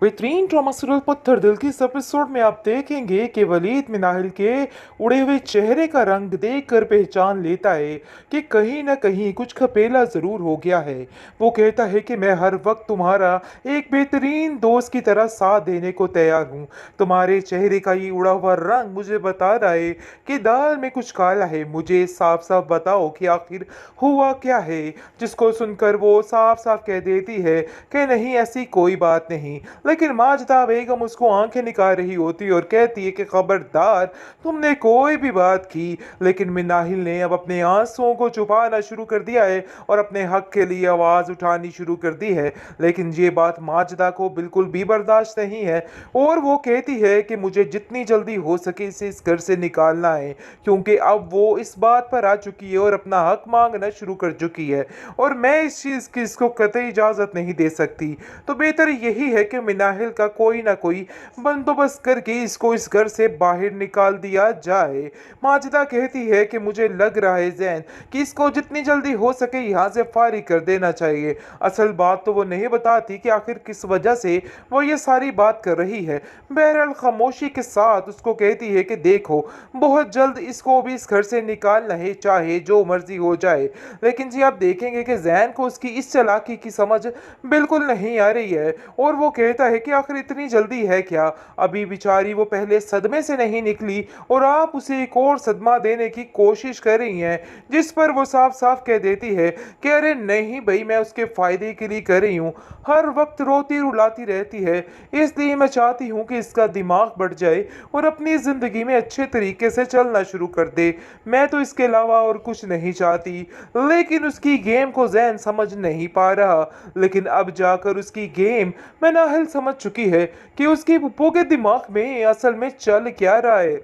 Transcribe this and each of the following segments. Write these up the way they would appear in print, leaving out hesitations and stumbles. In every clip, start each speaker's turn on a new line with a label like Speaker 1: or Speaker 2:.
Speaker 1: बेहतरीन drama serial पत्थर दिल की इस एपिसोड में आप देखेंगे कि वलीद मिनाहिल के उड़े हुए चेहरे का रंग देखकर पहचान लेता है कि कहीं ना कहीं कुछ खपेला जरूर हो गया है। वो कहता है कि मैं हर वक्त तुम्हारा एक बेहतरीन दोस्त की तरह साथ देने को तैयार हूँ। तुम्हारे चेहरे का ये उड़ा हुआ रंग मुझे बता रहा है कि दाल में कुछ काला है। मुझे साफ साफ बताओ कि आखिर हुआ क्या है। जिसको सुनकर वो साफ साफ कह देती है कि नहीं, ऐसी कोई बात नहीं। लेकिन माजदा बेगम उसको आंखें निकाल रही होती है और कहती है कि खबरदार, तुमने कोई भी बात की। लेकिन मिनाहिल ने अब अपने आंसुओं को छुपाना शुरू कर दिया है और अपने हक के लिए आवाज उठानी शुरू कर दी है। लेकिन ये बात माजदा को बिल्कुल भी बर्दाश्त नहीं है और वो कहती है कि मुझे जितनी जल्दी हो सके इसे इस घर से निकालना है, क्योंकि अब वो इस बात पर आ चुकी है और अपना हक मांगना शुरू कर चुकी है और मैं इस चीज़ की इसको कतई इजाज़त नहीं दे सकती। तो बेहतर यही है कि मिनाहिल का कोई ना कोई बंदोबस्त करके इसको इस घर से बाहर निकाल दिया जाए। माजिदा कहती है कि मुझे लग रहा है जैन कि इसको जितनी जल्दी हो सके यहाँ से फारिग कर देना चाहिए। असल बात तो वो नहीं बताती कि आखिर किस वजह से वो ये सारी बात कर रही है। बहरहाल खामोशी के साथ उसको कहती है कि देखो, बहुत जल्द इसको भी इस घर से निकालना है, चाहे जो मर्जी हो जाए। लेकिन जी आप देखेंगे कि जैन को उसकी इस चालाकी की समझ बिल्कुल नहीं आ रही है और वो कहता है कि आखिर इतनी जल्दी है क्या। अभी बेचारी वो पहले सदमे से नहीं निकली और आप उसे एक और सदमा देने की कोशिश कर रही हैं, जिस पर वो साफ साफ कह देती है कि अरे नहीं भाई, मैं उसके फायदे के लिए कर रही हूँ। हर वक्त रोती रुलाती रहती है, इसलिए मैं चाहती हूँ कि इसका दिमाग बढ़ जाए और अपनी ज़िंदगी में अच्छे तरीके से चलना शुरू कर दे। मैं तो इसके अलावा और कुछ नहीं चाहती। लेकिन उसकी गेम को जैन समझ नहीं पा रहा। लेकिन अब जाकर उसकी गेम मनाहिल समझ चुकी है कि उसकी पुप्पो के दिमाग में असल में चल क्या रहा है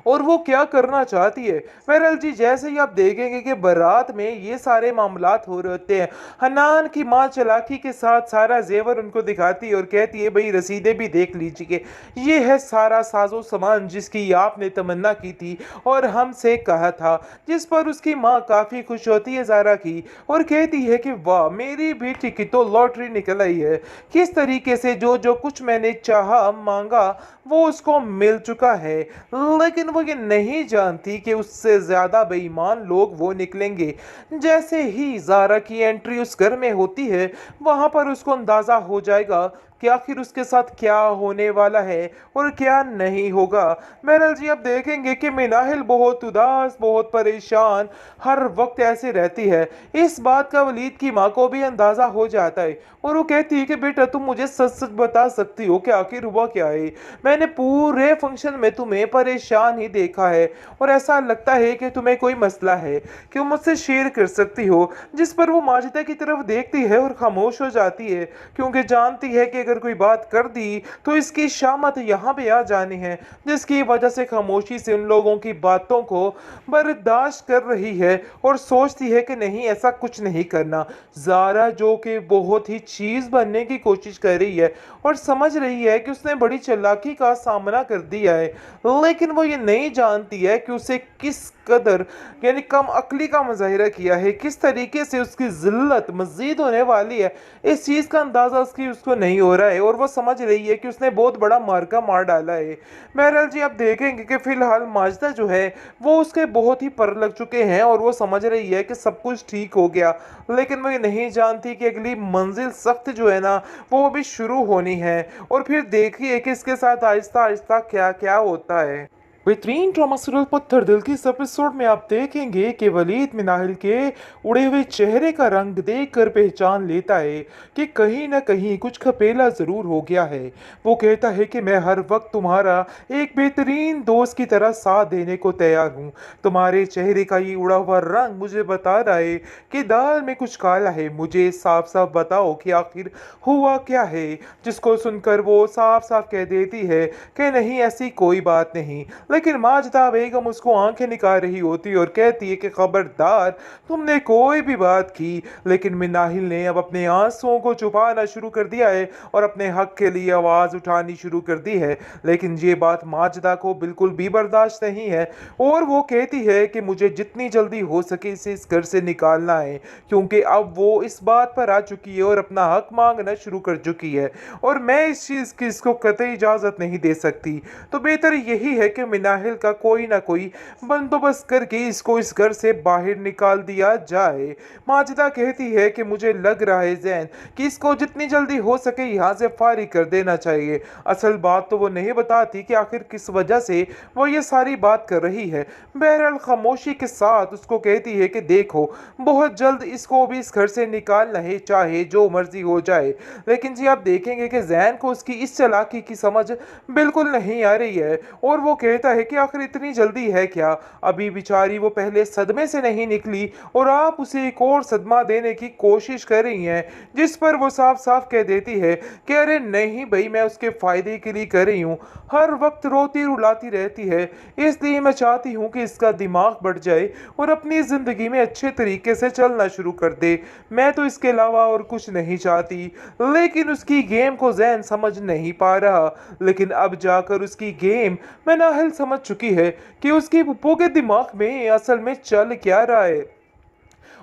Speaker 1: और वो क्या करना चाहती है। बहरहाल जी जैसे ही आप देखेंगे कि बारात में ये सारे मामलात हो रहे होते हैं, हनान की माँ चालाकी के साथ सारा जेवर उनको दिखाती है और कहती है भाई रसीदें भी देख लीजिए, ये है सारा साजो सामान जिसकी आपने तमन्ना की थी और हमसे कहा था। जिस पर उसकी माँ काफ़ी खुश होती है ज़ारा की और कहती है कि वाह, मेरी बेटी की तो लॉटरी निकल आई है। किस तरीके से जो जो कुछ मैंने चाहा मांगा वो उसको मिल चुका है। लेकिन वो ये नहीं जानती कि उससे ज्यादा बेईमान लोग वो निकलेंगे। जैसे ही जारा की एंट्री उस घर में होती है, वहां पर उसको अंदाजा हो जाएगा कि आखिर उसके साथ क्या होने वाला है और क्या नहीं होगा। बहरहाल जी अब देखेंगे कि मिनाहिल बहुत उदास, बहुत परेशान हर वक्त ऐसे रहती है। इस बात का वलीद की माँ को भी अंदाजा हो जाता है और वो कहती है कि बेटा तुम मुझे सच सच बता सकती हो कि आखिर हुआ क्या है। मैंने पूरे फंक्शन में तुम्हें परेशान ही देखा है और ऐसा लगता है कि तुम्हें कोई मसला है कि मुझसे शेयर कर सकती हो। जिस पर वो माजिदा की तरफ देखती है और खामोश हो जाती है, क्योंकि जानती है कि अगर कोई बात कर दी तो इसकी शामत यहाँ पे आ जानी है, जिसकी वजह से खामोशी से उन लोगों की बातों को बर्दाश्त कर रही है और सोचती है कि नहीं, ऐसा कुछ नहीं करना। जारा जो कि बहुत ही चीज बनने की कोशिश कर रही है और समझ रही है कि उसने बड़ी चालाकी का सामना कर दिया है, लेकिन वो ये नहीं जानती है कि उसे किस कदर यानी कम अक्ली का मुजाहिरा किया है, किस तरीके से उसकी जिल्लत मजीद होने वाली है। इस चीज़ का अंदाज़ा उसको नहीं हो रहा है और वो समझ रही है कि उसने बहुत बड़ा मार्का मार डाला है। बहरहाल जी आप देखेंगे कि फिलहाल माजदा जो है वो उसके बहुत ही पर लग चुके हैं और वो समझ रही है कि सब कुछ ठीक हो गया। लेकिन वो ये नहीं जानती कि अगली मंजिल सख्त जो है ना वो अभी शुरू होनी है और फिर देखिए कि इसके साथ आहिस्ता आहिस्ता क्या क्या होता है। बेहतरीन ड्रामा सीरियल पत्थर दिल की इस एपिसोड में आप देखेंगे कि वलीद मिनाहिल के उड़े हुए चेहरे का रंग देखकर पहचान लेता है कि कहीं ना कहीं कुछ खपेला जरूर हो गया है। वो कहता है कि मैं हर वक्त तुम्हारा एक बेहतरीन दोस्त की तरह साथ देने को तैयार हूँ। तुम्हारे चेहरे का ये उड़ा हुआ रंग मुझे बता रहा है कि दाल में कुछ काला है। मुझे साफ साफ बताओ कि आखिर हुआ क्या है। जिसको सुनकर वो साफ साफ कह देती है कि नहीं, ऐसी कोई बात नहीं। लेकिन माजिदा बेगम उसको आंखें निकाल रही होती है और कहती है कि खबरदार, तुमने कोई भी बात की। लेकिन मिनाहिल ने अब अपने आंसुओं को छुपाना शुरू कर दिया है और अपने हक के लिए आवाज़ उठानी शुरू कर दी है। लेकिन ये बात माजिदा को बिल्कुल भी बर्दाश्त नहीं है और वो कहती है कि मुझे जितनी जल्दी हो सके इसे इस घर से निकालना है, क्योंकि अब वो इस बात पर आ चुकी है और अपना हक मांगना शुरू कर चुकी है और मैं इस चीज़ की इसको कतई इजाज़त नहीं दे सकती। तो बेहतर यही है कि मिनाहिल का कोई ना कोई बंदोबस्त करके इसको इस घर से बाहर निकाल दिया जाए। माजिदा कहती है कि मुझे लग रहा है जैन कि इसको जितनी जल्दी हो सके यहाँ से फारिग कर देना चाहिए। असल बात तो वो नहीं बताती कि आखिर किस वजह से वो ये सारी बात कर रही है। बहरहाल खामोशी के साथ उसको कहती है कि देखो, बहुत जल्द इसको भी इस घर से निकालना है, चाहे जो मर्जी हो जाए। लेकिन जी आप देखेंगे कि जैन को उसकी इस चालाकी की समझ बिल्कुल नहीं आ रही है और वो कहता है कि आखिर इतनी जल्दी है क्या, अभी बेचारी वो पहले सदमे से नहीं निकली और आप उसे एक और सदमा देने की कोशिश कर रही हैं। जिस पर वो साफ साफ कह देती है कि अरे नहीं भाई, मैं उसके फायदे के लिए कर रही हूँ, हर वक्त रोती रुलाती रहती है, इसलिए मैं चाहती हूँ कि इसका दिमाग बढ़ जाए और अपनी ज़िंदगी में अच्छे तरीके से चलना शुरू कर दे। मैं तो इसके अलावा और कुछ नहीं चाहती। लेकिन उसकी गेम को जैन समझ नहीं पा रहा। लेकिन अब जाकर उसकी गेम मनाहिल समझ चुकी है कि उसकी पुप्पो के दिमाग में असल में चल क्या रहा है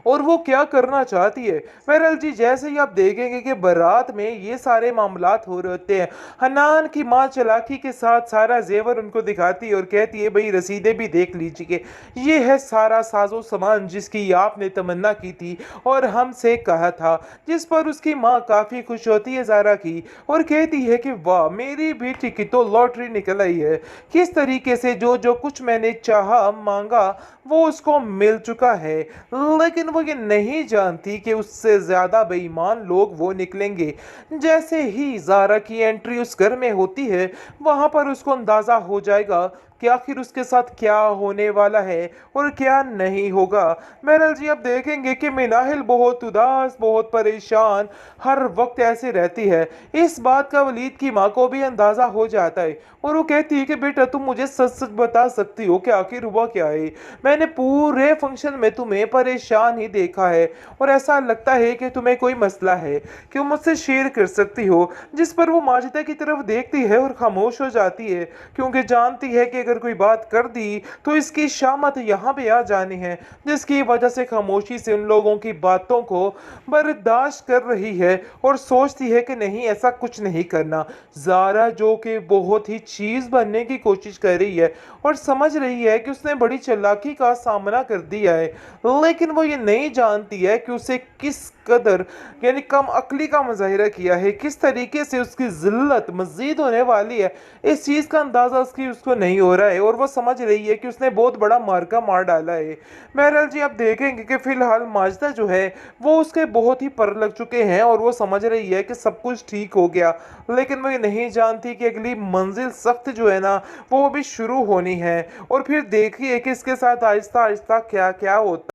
Speaker 1: और वो क्या करना चाहती है। बहरहाल जी जैसे ही आप देखेंगे कि बारात में ये सारे मामलात हो रहे होते हैं, हनान की माँ चालाकी के साथ सारा जेवर उनको दिखाती है और कहती है भाई रसीदें भी देख लीजिए, ये है सारा साजो सामान जिसकी आपने तमन्ना की थी और हमसे कहा था। जिस पर उसकी माँ काफ़ी खुश होती है ज़ारा की और कहती है कि वाह, मेरी बेटी की तो लॉटरी निकल आई है, किस तरीके से जो जो कुछ मैंने चाहा मांगा वो उसको मिल चुका है। लेकिन वो ये नहीं जानती कि उससे ज्यादा बेईमान लोग वो निकलेंगे। जैसे ही ज़ारा की एंट्री उस घर में होती है, वहां पर उसको अंदाजा हो जाएगा कि आखिर उसके साथ क्या होने वाला है और क्या नहीं होगा। बहरहाल जी आप देखेंगे कि मिनाहिल बहुत उदास, बहुत परेशान, हर वक्त ऐसे रहती है। इस बात का वलीद की माँ को भी अंदाजा हो जाता है और वो कहती है कि बेटा तुम मुझे सच सच बता सकती हो कि आखिर हुआ क्या है। मैंने पूरे फंक्शन में तुम्हें परेशान ही देखा है और ऐसा लगता है कि तुम्हें कोई मसला है कि वो मुझसे शेयर कर सकती हो। जिस पर वो माजिदा की तरफ देखती है और खामोश हो जाती है, क्योंकि जानती है कि अगर कोई बात कर दी तो इसकी शामत यहाँ पे आ जानी है, जिसकी वजह से खामोशी से उन लोगों की बातों को बर्दाश्त कर रही है और सोचती है कि नहीं, ऐसा कुछ नहीं करना। ज़ारा जो कि बहुत ही चीज़ बनने की कोशिश कर रही है और समझ रही है कि उसने बड़ी चालाकी का सामना कर दिया है, लेकिन वो ये नहीं जानती है कि उसे किस कदर यानी कम अक्ली का मुजाहिरा किया है, किस तरीके से उसकी जिल्लत मजीद होने वाली है। इस चीज़ का अंदाज़ा उसको नहीं हो रहा है और वो समझ रही है कि उसने बहुत बड़ा मार्का मार डाला है। बहरहाल जी आप देखेंगे कि फ़िलहाल माजिदा जो है वो उसके बहुत ही पर लग चुके हैं और वो समझ रही है कि सब कुछ ठीक हो गया। लेकिन वो ये नहीं जानती कि अगली मंजिल सख्त जो है ना वो भी शुरू होनी है और फिर देखिए कि इसके साथ आहिस्ता आहिस्ता क्या क्या होता है।